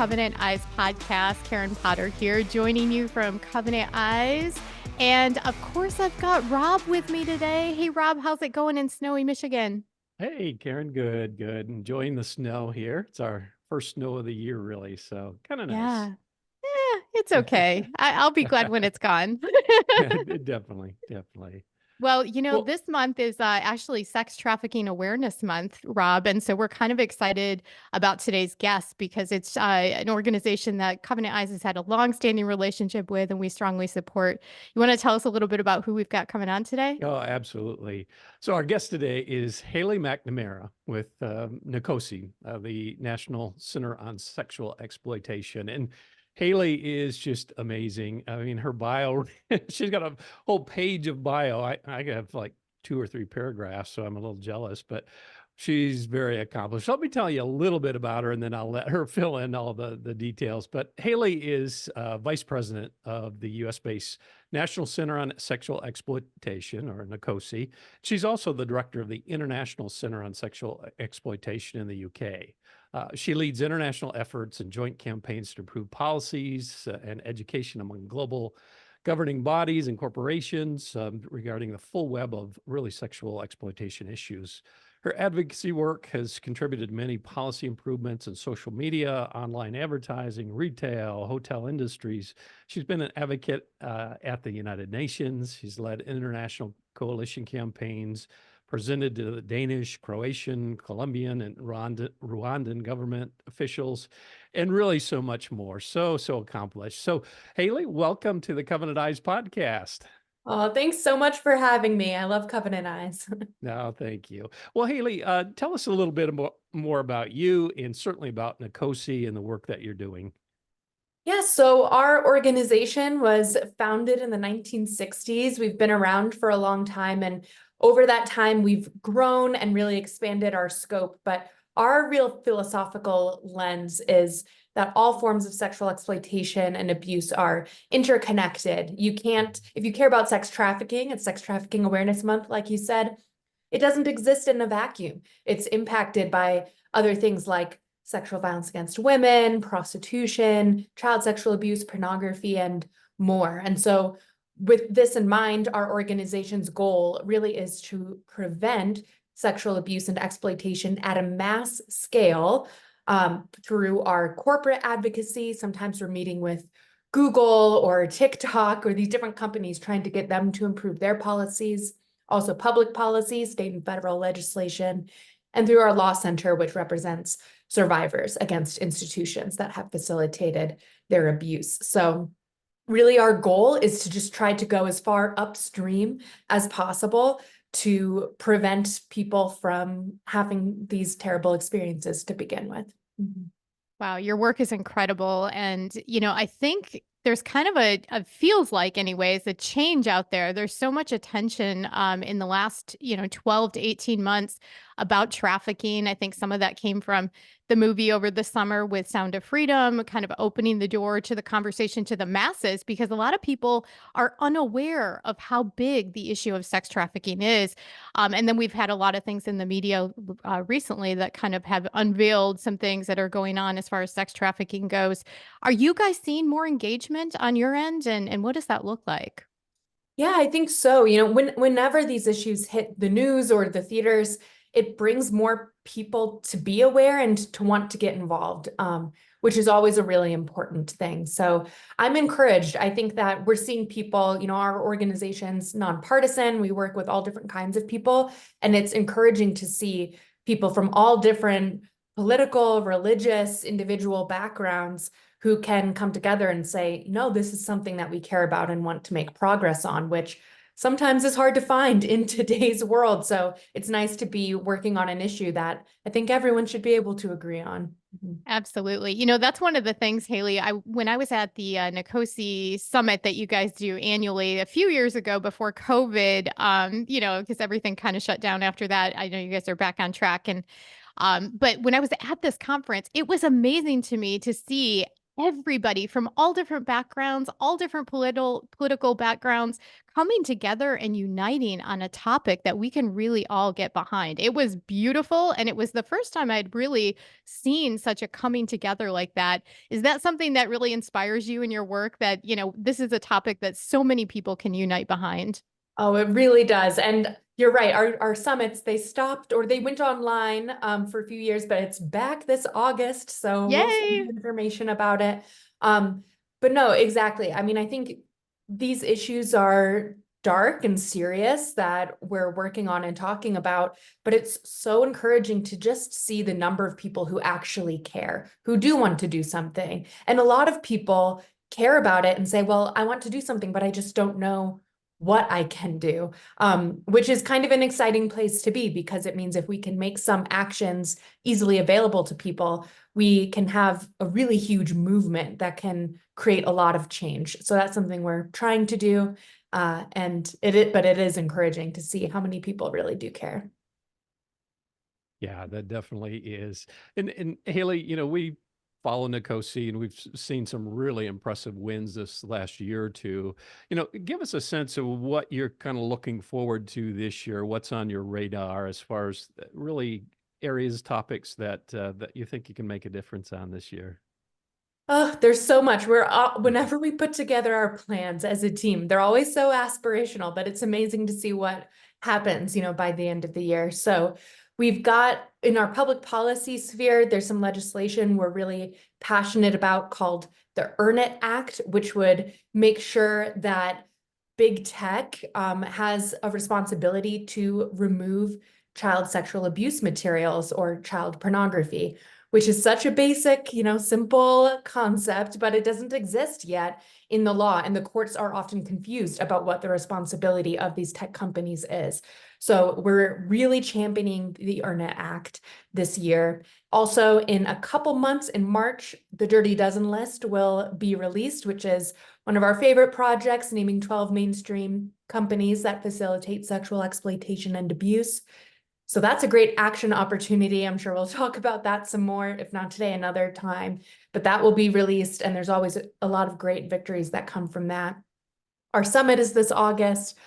Covenant Eyes podcast. Karen Potter here, joining you from Covenant Eyes. And of course, I've got Rob with me today. Hey, Rob, how's it going in snowy Michigan? Hey, Karen, good. Enjoying the snow here. It's our first snow of the year, really. So kind of nice. Yeah, it's okay. I'll be glad when it's gone. Yeah, definitely. Well, Well, this month is actually Sex Trafficking Awareness Month, Rob. And so we're kind of excited about today's guest because it's an organization that Covenant Eyes has had a long-standing relationship with, and we strongly support. You want to tell us a little bit about who we've got coming on today? oh, absolutely. So our guest today is Haley McNamara with NCOSE, the National Center on Sexual Exploitation. And Haley is just amazing. I mean, her bio, she's got a whole page of bio. I have like 2 or 3 paragraphs, so I'm a little jealous, but she's very accomplished. Let me tell you a little bit about her, and then I'll let her fill in all the details. But Haley is vice president of the U.S.-based National Center on Sexual Exploitation, or NCOSE. She's also the director of the International Center on Sexual Exploitation in the UK. She leads international efforts and joint campaigns to improve policies and education among global governing bodies and corporations regarding the full web of really sexual exploitation issues. Her advocacy work has contributed to many policy improvements in social media, online advertising, retail, hotel industries. She's been an advocate at the United Nations. She's led international coalition campaigns, presented to the Danish, Croatian, Colombian, and Rwandan government officials, and really so much more. So accomplished. So, Haley, welcome to the Covenant Eyes podcast. Oh, thanks so much for having me. I love Covenant Eyes. No, thank you. Well, Haley, tell us a little bit more about you and certainly about NCOSE and the work that you're doing. Yeah, so our organization was founded in the 1960s. We've been around for a long time, and over that time, we've grown and really expanded our scope. But our real philosophical lens is that all forms of sexual exploitation and abuse are interconnected. You can't, if you care about sex trafficking, it's Sex Trafficking Awareness Month, like you said, it doesn't exist in a vacuum. It's impacted by other things like sexual violence against women, prostitution, child sexual abuse, pornography, and more. And so with this in mind, our organization's goal really is to prevent sexual abuse and exploitation at a mass scale through our corporate advocacy. Sometimes we're meeting with Google or TikTok or these different companies trying to get them to improve their policies, also public policy, state and federal legislation, and through our law center, which represents survivors against institutions that have facilitated their abuse. So really our goal is to just try to go as far upstream as possible to prevent people from having these terrible experiences to begin with. Mm-hmm. Wow, your work is incredible. And, I think there's kind of feels like anyways, a change out there. There's so much attention in the last, 12 to 18 months about trafficking. I think some of that came from the movie over the summer with Sound of Freedom, kind of opening the door to the conversation to the masses, because a lot of people are unaware of how big the issue of sex trafficking is. And then we've had a lot of things in the media recently that kind of have unveiled some things that are going on as far as sex trafficking goes. Are you guys seeing more engagement on your end? And what does that look like? Yeah, I think so. Whenever these issues hit the news or the theaters, it brings more people to be aware and to want to get involved, which is always a really important thing. So I'm encouraged. I think that we're seeing people, our organization's nonpartisan. We work with all different kinds of people, and it's encouraging to see people from all different political, religious, individual backgrounds who can come together and say, no, this is something that we care about and want to make progress on, which sometimes is hard to find in today's world. So it's nice to be working on an issue that I think everyone should be able to agree on. Absolutely. That's one of the things, Haley, when I was at the NCOSE summit that you guys do annually a few years ago before COVID, because everything kind of shut down after that. I know you guys are back on track. But when I was at this conference, it was amazing to me to see everybody from all different backgrounds, all different political backgrounds coming together and uniting on a topic that we can really all get behind. It was beautiful, and it was the first time I'd really seen such a coming together like that. Is that something that really inspires you in your work, that, this is a topic that so many people can unite behind? Oh, it really does. And you're right. Our summits, they stopped or they went online for a few years, but it's back this August. So we'll send Yay! you information about it. But no, exactly. I mean, I think these issues are dark and serious that we're working on and talking about, but it's so encouraging to just see the number of people who actually care, who do want to do something. And a lot of people care about it and say, well, I want to do something, but I just don't know what I can do, which is kind of an exciting place to be, because it means if we can make some actions easily available to people, we can have a really huge movement that can create a lot of change. So that's something we're trying to do. But it is encouraging to see how many people really do care. Yeah, that definitely is. And Haley, we follow NCOSE, and we've seen some really impressive wins this last year or two. Give us a sense of what you're kind of looking forward to this year. What's on your radar as far as really areas, topics that you think you can make a difference on this year? Oh, there's so much. Whenever we put together our plans as a team, they're always so aspirational, but it's amazing to see what happens, by the end of the year. So we've got in our public policy sphere, there's some legislation we're really passionate about called the Earn It Act, which would make sure that big tech has a responsibility to remove child sexual abuse materials or child pornography, which is such a basic, simple concept, but it doesn't exist yet in the law. And the courts are often confused about what the responsibility of these tech companies is. So we're really championing the Earn It Act this year. Also, in a couple months in March, the Dirty Dozen list will be released, which is one of our favorite projects, naming 12 mainstream companies that facilitate sexual exploitation and abuse. So that's a great action opportunity. I'm sure we'll talk about that some more, if not today, another time, but that will be released. And there's always a lot of great victories that come from that. Our summit is this August.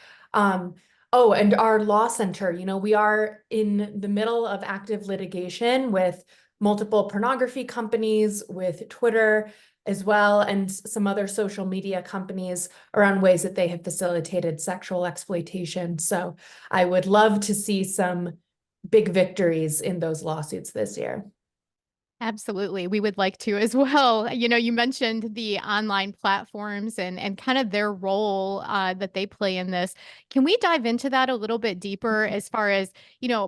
Oh, and our law center, we are in the middle of active litigation with multiple pornography companies, with Twitter as well, and some other social media companies around ways that they have facilitated sexual exploitation. So I would love to see some big victories in those lawsuits this year. Absolutely. We would like to as well. You mentioned the online platforms and kind of their role that they play in this. Can we dive into that a little bit deeper as far as,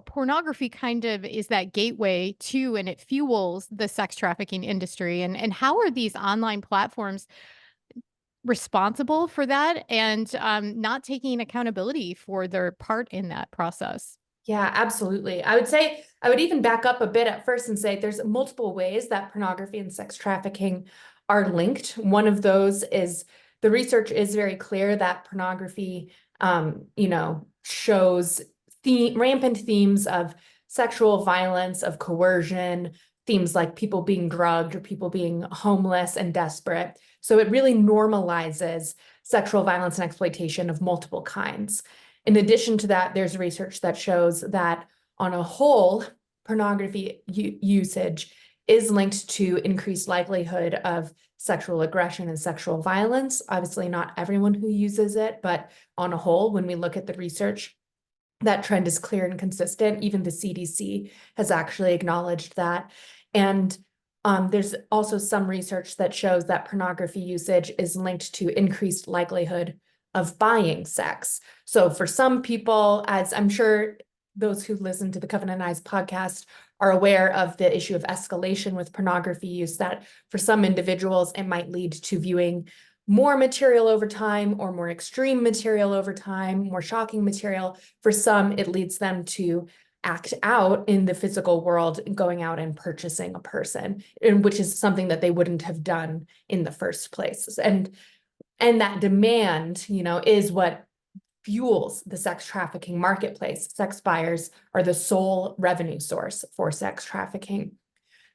pornography kind of is that gateway to, and it fuels the sex trafficking industry. And how are these online platforms responsible for that, and not taking accountability for their part in that process? Yeah, absolutely. I would say I would even back up a bit at first and say there's multiple ways that pornography and sex trafficking are linked. One of those is the research is very clear that pornography, shows rampant themes of sexual violence, of coercion, themes like people being drugged or people being homeless and desperate. So it really normalizes sexual violence and exploitation of multiple kinds. In addition to that, there's research that shows that on a whole, pornography usage is linked to increased likelihood of sexual aggression and sexual violence. Obviously, not everyone who uses it, but on a whole, when we look at the research, that trend is clear and consistent. Even the CDC has actually acknowledged that. And there's also some research that shows that pornography usage is linked to increased likelihood of buying sex. So for some people, as I'm sure those who listen to the Covenant Eyes podcast are aware of the issue of escalation with pornography use, that for some individuals, it might lead to viewing more material over time or more extreme material over time, more shocking material. For some, it leads them to act out in the physical world, going out and purchasing a person, which is something that they wouldn't have done in the first place. And that demand, is what fuels the sex trafficking marketplace. Sex buyers are the sole revenue source for sex trafficking.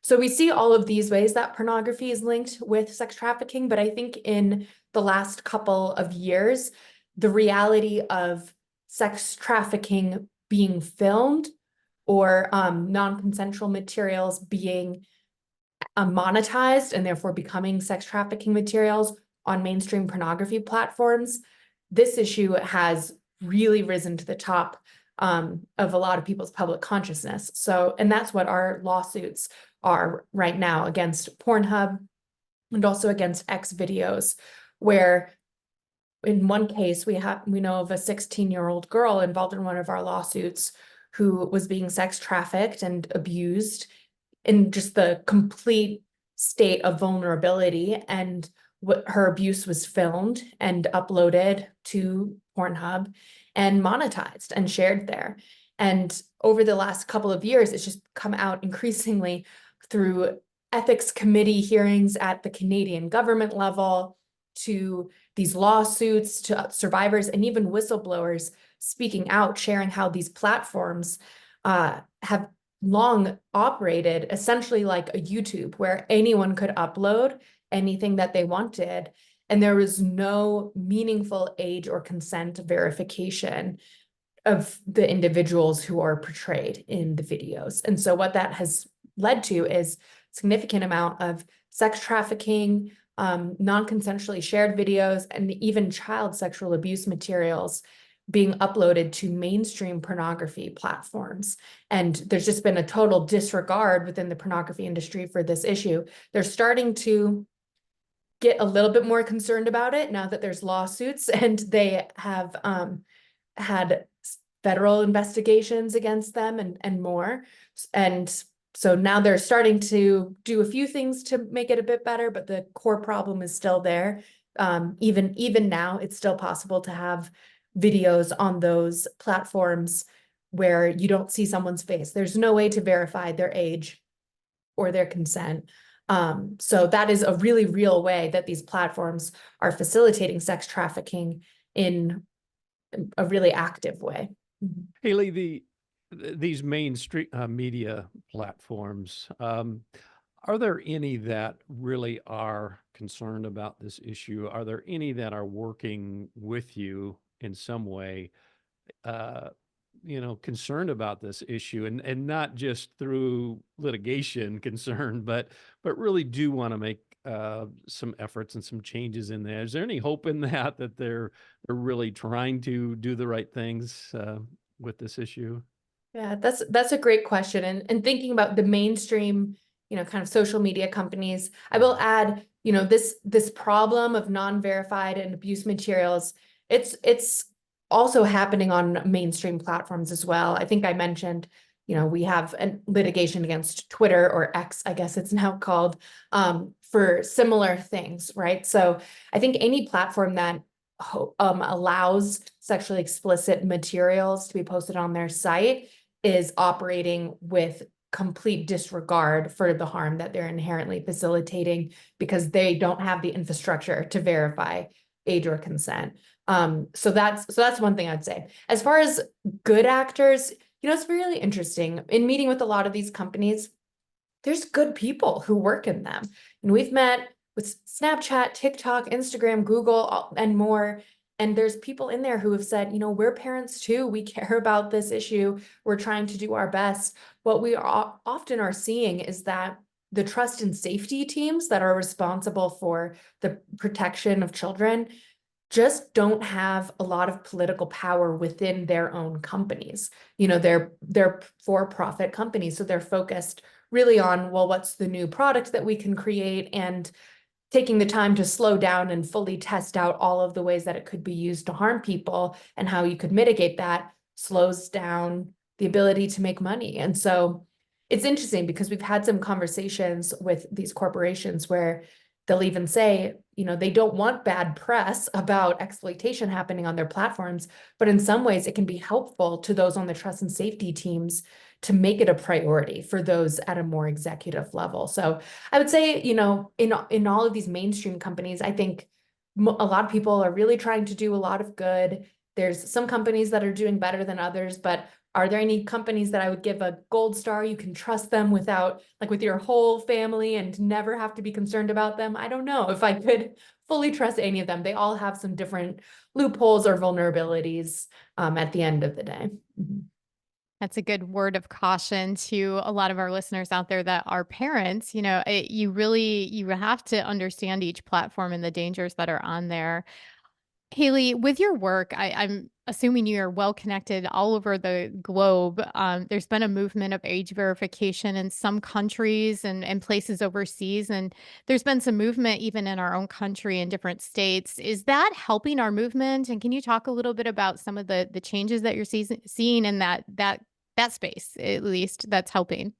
So we see all of these ways that pornography is linked with sex trafficking, but I think in the last couple of years, the reality of sex trafficking being filmed or non-consensual materials being monetized and therefore becoming sex trafficking materials on mainstream pornography platforms, this issue has really risen to the top of a lot of people's public consciousness. So, and that's what our lawsuits are right now against Pornhub and also against XVideos, where in one case we know of a 16-year-old girl involved in one of our lawsuits who was being sex trafficked and abused in just the complete state of vulnerability, and what her abuse was filmed and uploaded to Pornhub and monetized and shared there. And over the last couple of years, it's just come out increasingly through ethics committee hearings at the Canadian government level, to these lawsuits, to survivors, and even whistleblowers speaking out, sharing how these platforms have long operated essentially like a YouTube, where anyone could upload anything that they wanted, and there was no meaningful age or consent verification of the individuals who are portrayed in the videos. And so what that has led to is significant amount of sex trafficking, non-consensually shared videos, and even child sexual abuse materials being uploaded to mainstream pornography platforms. And there's just been a total disregard within the pornography industry for this issue. They're starting to get a little bit more concerned about it now that there's lawsuits, and they have had federal investigations against them and more. And so now they're starting to do a few things to make it a bit better, but the core problem is still there. Even now, it's still possible to have videos on those platforms where you don't see someone's face. There's no way to verify their age or their consent. So that is a really real way that these platforms are facilitating sex trafficking in a really active way. Haley, these mainstream media platforms, are there any that really are concerned about this issue? Are there any that are working with you in some way, concerned about this issue, and not just through litigation concern, but really do want to make some efforts and some changes in there? Is there any hope in that they're really trying to do the right things with this issue? Yeah, that's a great question. And thinking about the mainstream, kind of social media companies, I will add, this problem of non-verified and abuse materials, it's also happening on mainstream platforms as well. I think I mentioned, we have a litigation against Twitter, or X, I guess it's now called, for similar things, right? So I think any platform that allows sexually explicit materials to be posted on their site is operating with complete disregard for the harm that they're inherently facilitating, because they don't have the infrastructure to verify age or consent. So that's one thing I'd say. As far as good actors, it's really interesting. In meeting with a lot of these companies, there's good people who work in them. And we've met with Snapchat, TikTok, Instagram, Google, and more. And there's people in there who have said, we're parents too. We care about this issue. We're trying to do our best. What we often are seeing is that the trust and safety teams that are responsible for the protection of children just don't have a lot of political power within their own companies. They're for-profit companies, so they're focused really on, well, what's the new product that we can create, and taking the time to slow down and fully test out all of the ways that it could be used to harm people and how you could mitigate that slows down the ability to make money. And so it's interesting because we've had some conversations with these corporations where they'll even say, they don't want bad press about exploitation happening on their platforms, but in some ways it can be helpful to those on the trust and safety teams to make it a priority for those at a more executive level. So I would say, in all of these mainstream companies, I think a lot of people are really trying to do a lot of good. There's some companies that are doing better than others, but Are there any companies that I would give a gold star? You can trust them without, like, with your whole family and never have to be concerned about them? I don't know if I could fully trust any of them. They all have some different loopholes or vulnerabilities at the end of the day. Mhm. That's a good word of caution to a lot of our listeners out there that are parents. You have to understand each platform and the dangers that are on there. Haley, with your work, I'm assuming you are well connected all over the globe. There's been a movement of age verification in some countries and places overseas, and there's been some movement even in our own country in different states. Is that helping our movement? And can you talk a little bit about some of the changes that you're seeing in that space, at least, that's helping?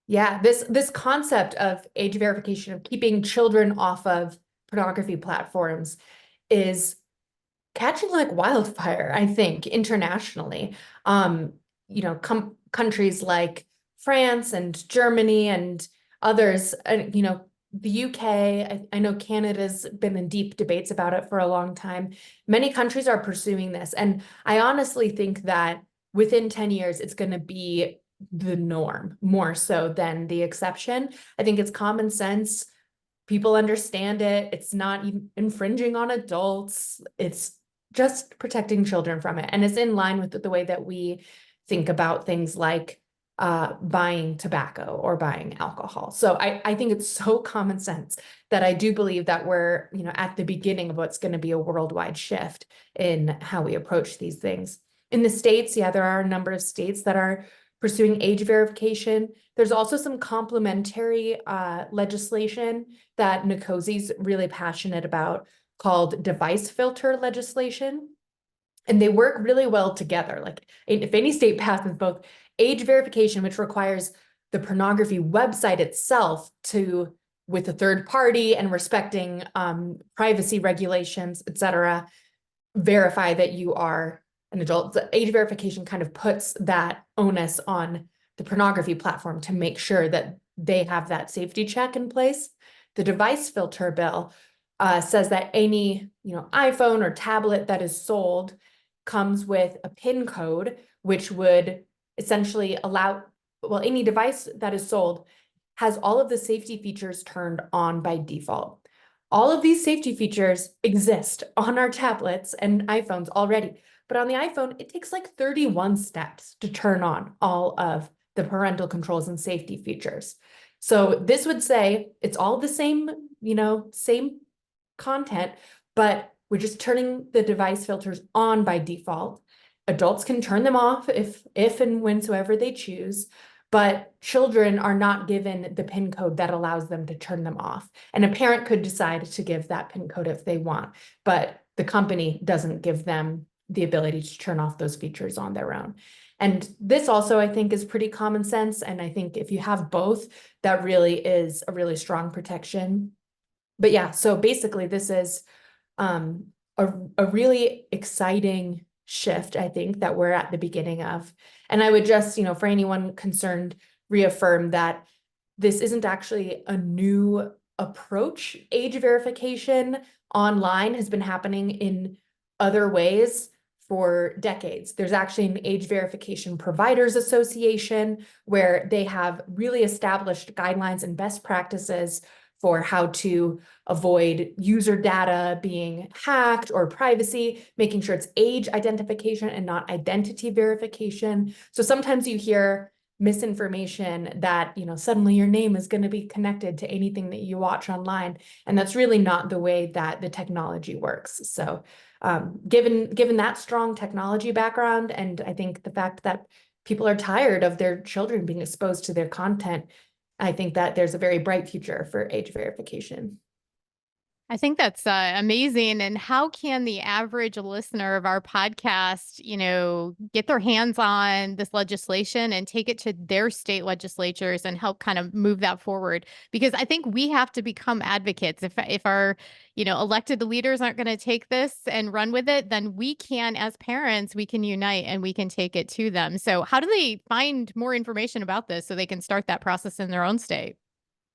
Yeah, this concept of age verification, of keeping children off of pornography platforms, is catching like wildfire, I think, internationally. Countries like France and Germany and others, the UK, I know Canada's been in deep debates about it for a long time. Many countries are pursuing this. And I honestly think that within 10 years, it's going to be the norm more so than the exception. I think it's common sense. People understand it. It's not infringing on adults. It's just protecting children from it. And it's in line with the way that we think about things like buying tobacco or buying alcohol. So I think it's so common sense that I do believe that we're, at the beginning of what's going to be a worldwide shift in how we approach these things. In the States, yeah, there are a number of states that are pursuing age verification. There's also some complementary legislation that NCOSE is really passionate about, called device filter legislation. And they work really well together. Like, if any state passes both age verification, which requires the pornography website itself to, with a third party and respecting privacy regulations, et cetera, verify that you are an adult. The age verification kind of puts that onus on the pornography platform to make sure that they have that safety check in place. The device filter bill says that any iPhone or tablet that is sold comes with a PIN code, which would essentially allow, any device that is sold has all of the safety features turned on by default. All of these safety features exist on our tablets and iPhones already, but on the iPhone, it takes like 31 steps to turn on all of the parental controls and safety features. So this would say it's all the same, same content, but we're just turning the device filters on by default. Adults can turn them off if and whensoever they choose, but children are not given the PIN code that allows them to turn them off. And a parent could decide to give that PIN code if they want, but the company doesn't give them the ability to turn off those features on their own. And this also, I think, is pretty common sense. And I think if you have both, that really is a really strong protection. But yeah, so basically this is a really exciting shift, I think, that we're at the beginning of. And I would just, for anyone concerned, reaffirm that this isn't actually a new approach. Age verification online has been happening in other ways for decades. There's actually an Age Verification Providers Association where they have really established guidelines and best practices for how to avoid user data being hacked or privacy, making sure it's age identification and not identity verification. So sometimes you hear misinformation that, suddenly your name is going to be connected to anything that you watch online. And that's really not the way that the technology works. So given that strong technology background, and I think the fact that people are tired of their children being exposed to their content, I think that there's a very bright future for age verification. I think that's amazing. And how can the average listener of our podcast, get their hands on this legislation and take it to their state legislatures and help kind of move that forward? Because I think we have to become advocates. If our, elected leaders aren't going to take this and run with it, then we can, as parents, we can unite and we can take it to them. So how do they find more information about this so they can start that process in their own state?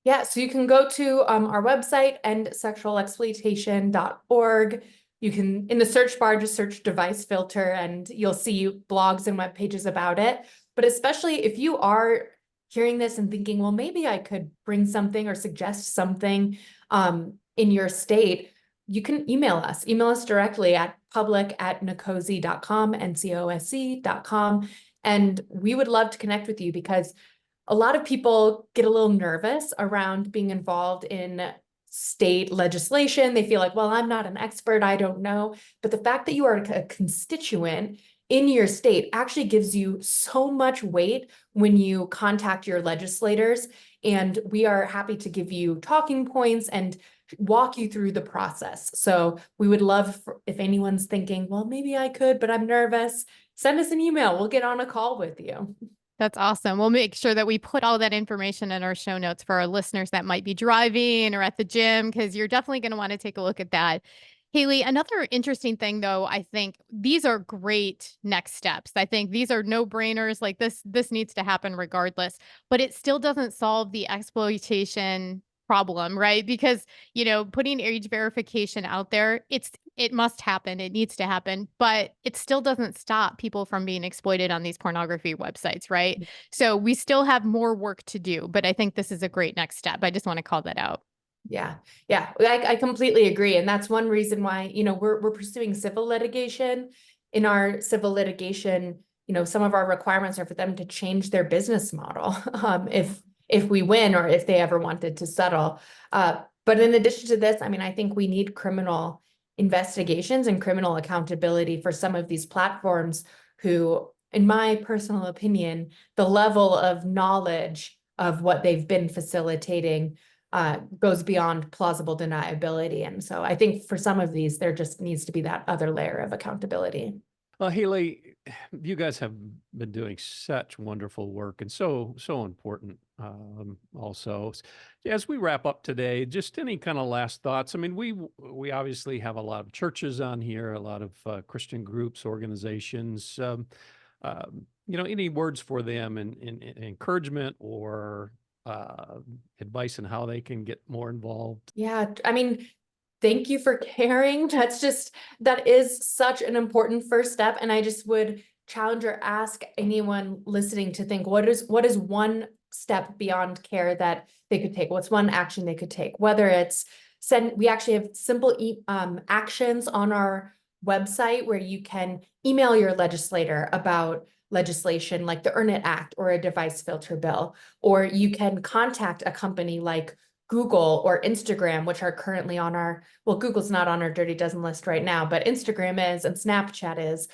Yeah, so you can go to our website, endsexualexploitation.org. You can, in the search bar, just search device filter and you'll see blogs and web pages about it. But especially if you are hearing this and thinking, well, maybe I could bring something or suggest something in your state, you can email us. Email us directly at public@ncose.com, NCOSE.com. And we would love to connect with you, because a lot of people get a little nervous around being involved in state legislation. They feel like, well, I'm not an expert, I don't know. But the fact that you are a constituent in your state actually gives you so much weight when you contact your legislators. And we are happy to give you talking points and walk you through the process. So we would love if anyone's thinking, well, maybe I could, but I'm nervous, send us an email. We'll get on a call with you. That's awesome. We'll make sure that we put all that information in our show notes for our listeners that might be driving or at the gym, because you're definitely going to want to take a look at that. Haley, another interesting thing, though, I think these are great next steps. I think these are no-brainers. Like this needs to happen regardless, but it still doesn't solve the exploitation problem, right? Because, putting age verification out there, it must happen. It needs to happen, but it still doesn't stop people from being exploited on these pornography websites, right? So we still have more work to do, but I think this is a great next step. I just want to call that out. Yeah. I completely agree. And that's one reason why, we're pursuing civil litigation. In our civil litigation, some of our requirements are for them to change their business model. If we win, or if they ever wanted to settle. But in addition to this, I think we need criminal investigations and criminal accountability for some of these platforms who, in my personal opinion, the level of knowledge of what they've been facilitating goes beyond plausible deniability. And so I think for some of these, there just needs to be that other layer of accountability. Well, Haley, you guys have been doing such wonderful work and so important also. As we wrap up today, just any kind of last thoughts? We obviously have a lot of churches on here, a lot of Christian groups, organizations. Any words for them and encouragement or advice on how they can get more involved? Yeah, thank you for caring. That is such an important first step. And I just would challenge or ask anyone listening to think, what is one step beyond care that they could take? What's one action they could take? Whether it's we actually have simple actions on our website where you can email your legislator about legislation like the Earn It Act or a device filter bill, or you can contact a company like Google or Instagram, which are currently on Google's not on our Dirty Dozen list right now, but Instagram is and Snapchat is.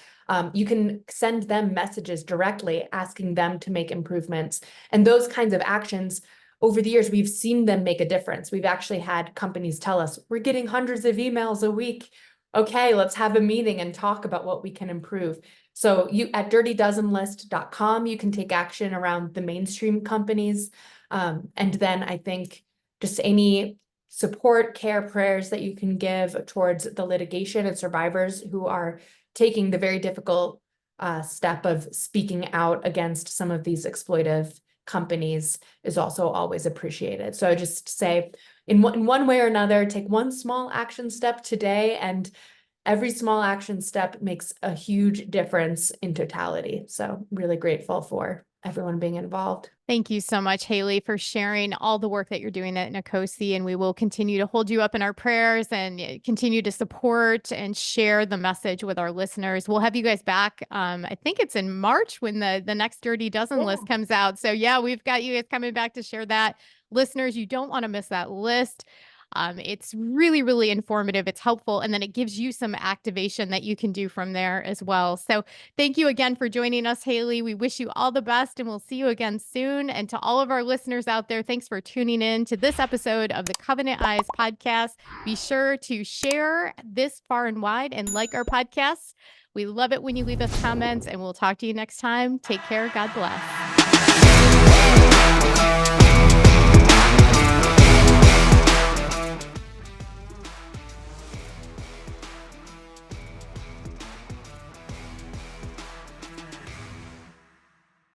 You can send them messages directly asking them to make improvements. And those kinds of actions, over the years, we've seen them make a difference. We've actually had companies tell us, we're getting hundreds of emails a week. Okay, let's have a meeting and talk about what we can improve. So at dirtydozenlist.com, you can take action around the mainstream companies. And then I think just any support, care, prayers that you can give towards the litigation and survivors who are taking the very difficult step of speaking out against some of these exploitive companies is also always appreciated. So I just say, in one way or another, take one small action step today, and every small action step makes a huge difference in totality. So really grateful for everyone being involved. Thank you so much, Haley, for sharing all the work that you're doing at NCOSE, and we will continue to hold you up in our prayers and continue to support and share the message with our listeners. We'll have you guys back. I think it's in March when the next Dirty Dozen list comes out. So yeah, we've got you guys coming back to share that. Listeners, you don't want to miss that list. It's really, really informative. It's helpful. And then it gives you some activation that you can do from there as well. So thank you again for joining us, Haley. We wish you all the best, and we'll see you again soon. And to all of our listeners out there, thanks for tuning in to this episode of the Covenant Eyes podcast. Be sure to share this far and wide and like our podcasts. We love it when you leave us comments, and we'll talk to you next time. Take care. God bless.